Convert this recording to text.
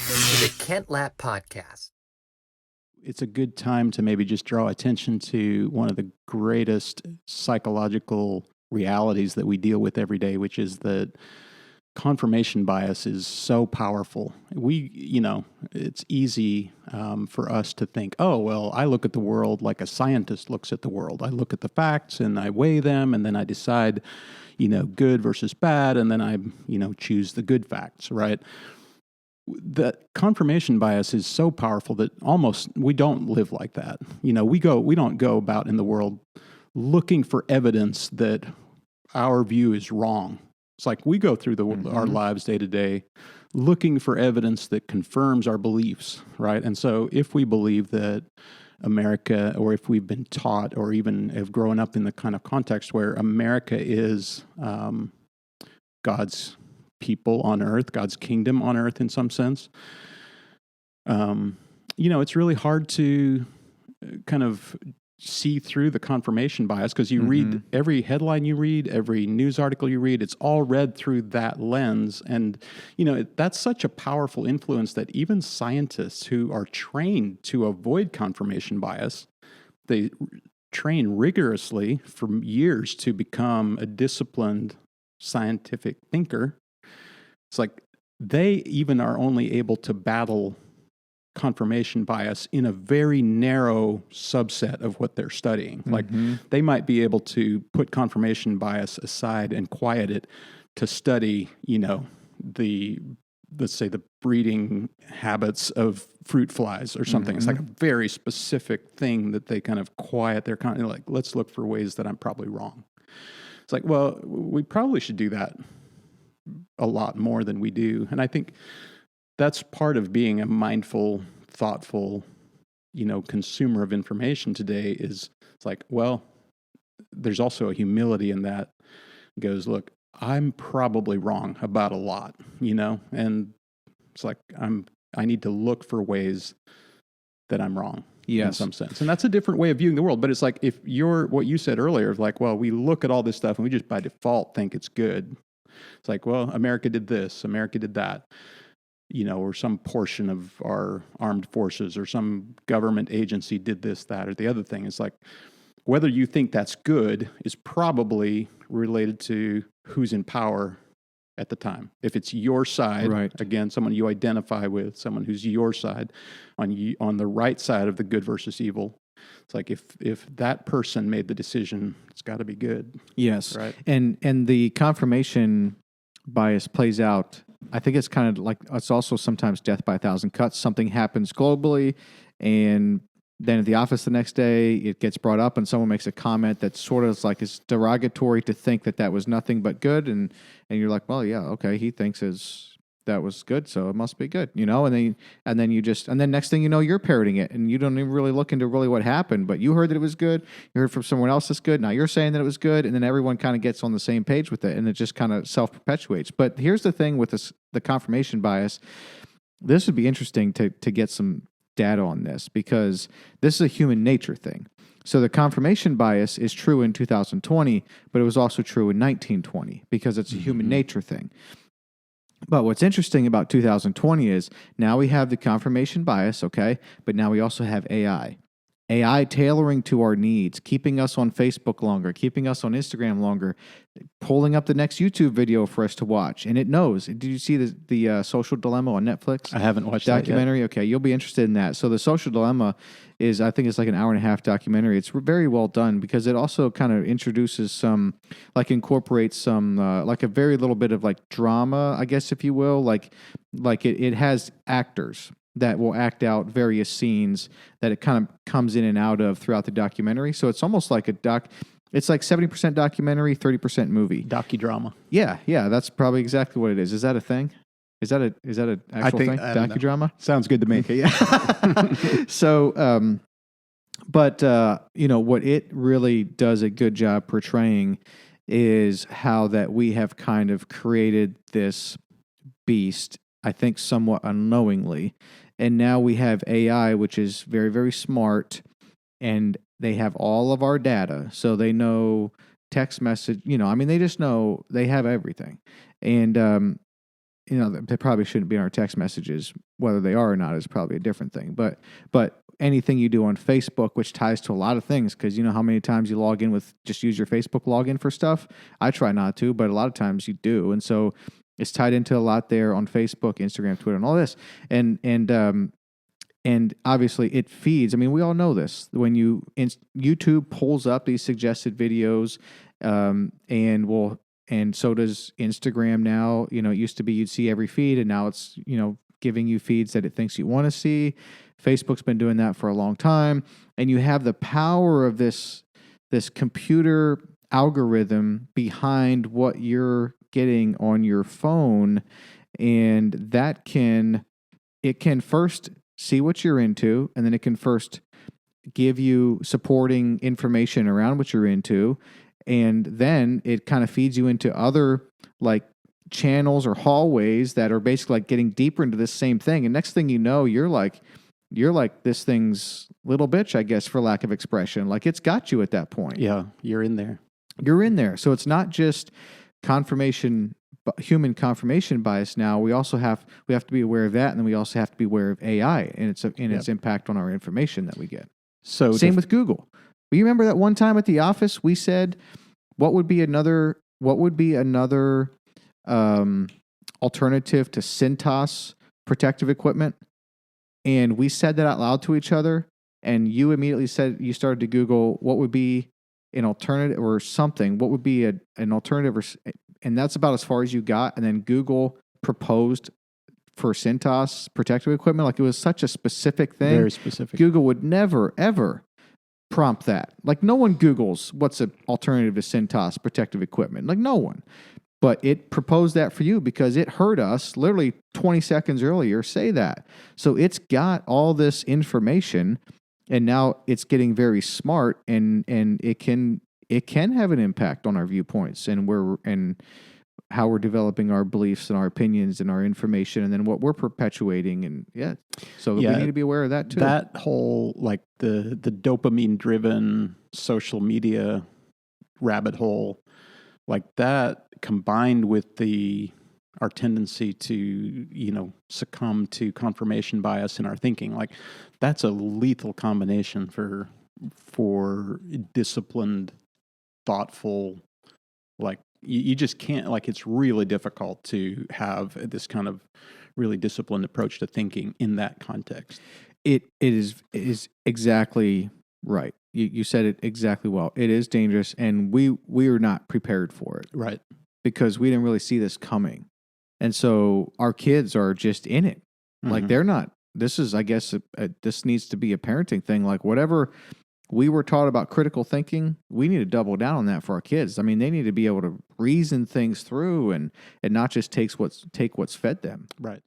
Welcome to the Kent Lapp Podcast. It's a good time to maybe just draw attention to one of the greatest psychological realities that we deal with every day, which is that confirmation bias is so powerful. It's easy for us to think, oh, well, I look at the world like a scientist looks at the world. I look at the facts and I weigh them and then I decide, good versus bad. And then I, choose the good facts, right? The confirmation bias is so powerful that almost we don't live like that. We don't go about in the world looking for evidence that our view is wrong. It's like we go through our lives day to day looking for evidence that confirms our beliefs, right? And so if we believe that America, or if we've been taught or even have grown up in the kind of context where America is God's people on earth, God's kingdom on earth in some sense, it's really hard to kind of see through the confirmation bias because you read every headline you read, every news article you read, it's all read through that lens. And, that's such a powerful influence that even scientists who are trained to avoid confirmation bias, they train rigorously for years to become a disciplined scientific thinker. It's like they even are only able to battle confirmation bias in a very narrow subset of what they're studying. Like they might be able to put confirmation bias aside and quiet it to study, let's say the breeding habits of fruit flies or something. It's like a very specific thing that they kind of quiet. They're kind of like, let's look for ways that I'm probably wrong. It's like, well, we probably should do that a lot more than we do. And I think that's part of being a mindful, thoughtful, consumer of information today is it's like, well, there's also a humility in that. It goes, look, I'm probably wrong about a lot, and it's like I need to look for ways that I'm wrong. Yes. In some sense. And that's a different way of viewing the world. But it's like if what you said earlier, of like, well, we look at all this stuff and we just by default think it's good. It's like, well, America did this, America did that, or some portion of our armed forces or some government agency did this, that, or the other thing. It's like, whether you think that's good is probably related to who's in power at the time. If it's your side, right. Again, someone you identify with, someone who's your side, on the right side of the good versus evil, it's like if that person made the decision, it's got to be good. Yes, right. And the confirmation bias plays out. I think it's kind of like it's also sometimes death by a thousand cuts. Something happens globally, and then at the office the next day, it gets brought up, and someone makes a comment that sort of like is derogatory to think that was nothing but good, and you're like, well, yeah, okay, he thinks that was good, so it must be good, and then next thing you know, you're parroting it, and you don't even really look into really what happened, but you heard that it was good, you heard from someone else that's good, now you're saying that it was good, and then everyone kind of gets on the same page with it, and it just kind of self-perpetuates. But here's the thing with the confirmation bias. This would be interesting to get some data on this, because this is a human nature thing. So the confirmation bias is true in 2020, but it was also true in 1920 because it's a human nature thing. But what's interesting about 2020 is now we have the confirmation bias, okay, but now we also have AI. AI tailoring to our needs, keeping us on Facebook longer, keeping us on Instagram longer, pulling up the next YouTube video for us to watch. And it knows. Did you see the Social Dilemma on Netflix? I haven't watched documentary. That yet. Okay, you'll be interested in that. So the Social Dilemma is, I think it's like an hour and a half documentary. It's very well done because it also kind of introduces incorporates some, like a very little bit of like drama, I guess, if you will. Like it has actors that will act out various scenes that it kind of comes in and out of throughout the documentary. So it's almost like it's like 70% documentary, 30% movie. Docudrama. Yeah, that's probably exactly what it is. Is that a thing? Is that an actual thing? Docudrama? Sounds good to me. Okay, yeah. So, what it really does a good job portraying is how that we have kind of created this beast, I think somewhat unknowingly. And now we have AI, which is very, very smart, and they have all of our data. So they know text message, they just know, they have everything. And they probably shouldn't be in our text messages. Whether they are or not is probably a different thing. But anything you do on Facebook, which ties to a lot of things, because you know how many times you log in with just use your Facebook login for stuff. I try not to, but a lot of times you do, and so it's tied into a lot there on Facebook, Instagram, Twitter, and all this. And obviously it feeds. I mean, we all know this. When YouTube pulls up these suggested videos, and so does Instagram now. You know, it used to be you'd see every feed, and now it's, giving you feeds that it thinks you want to see. Facebook's been doing that for a long time. And you have the power of this computer algorithm behind what you're getting on your phone. And it can first see what you're into, and then it can first give you supporting information around what you're into. And then it kind of feeds you into other like channels or hallways that are basically like getting deeper into this same thing. And next thing you know, you're like this thing's little bitch, I guess, for lack of expression. Like it's got you at that point. Yeah, you're in there. You're in there. So it's not just human confirmation bias. Now we have to be aware of that, and then we also have to be aware of AI and its impact on our information that we get. So same with Google. You remember that one time at the office we said, what would be another alternative to Cintas protective equipment? And we said that out loud to each other, and you immediately said you started to Google what would be an alternative or something. What would be an alternative? And that's about as far as you got. And then Google proposed for Cintas protective equipment. Like it was such a specific thing. Very specific. Google would never, ever prompt that. Like no one Googles what's an alternative to Cintas protective equipment. Like no one. But it proposed that for you because it heard us literally 20 seconds earlier say that. So it's got all this information, and now it's getting very smart, and it can have an impact on our viewpoints and how we're developing our beliefs and our opinions and our information, and then what we're perpetuating. And so we need to be aware of that too. That whole like the dopamine driven social media rabbit hole, like that combined with our tendency to, succumb to confirmation bias in our thinking, like that's a lethal combination for disciplined, thoughtful, like you just can't, like it's really difficult to have this kind of really disciplined approach to thinking in that context. It is exactly right. You said it exactly well. It is dangerous, and we are not prepared for it. Right. Because we didn't really see this coming. And so our kids are just in it. Mm-hmm. Like they're not, this is, I guess, this needs to be a parenting thing. Like whatever we were taught about critical thinking, we need to double down on that for our kids. I mean, they need to be able to reason things through and not just take what's fed them. Right.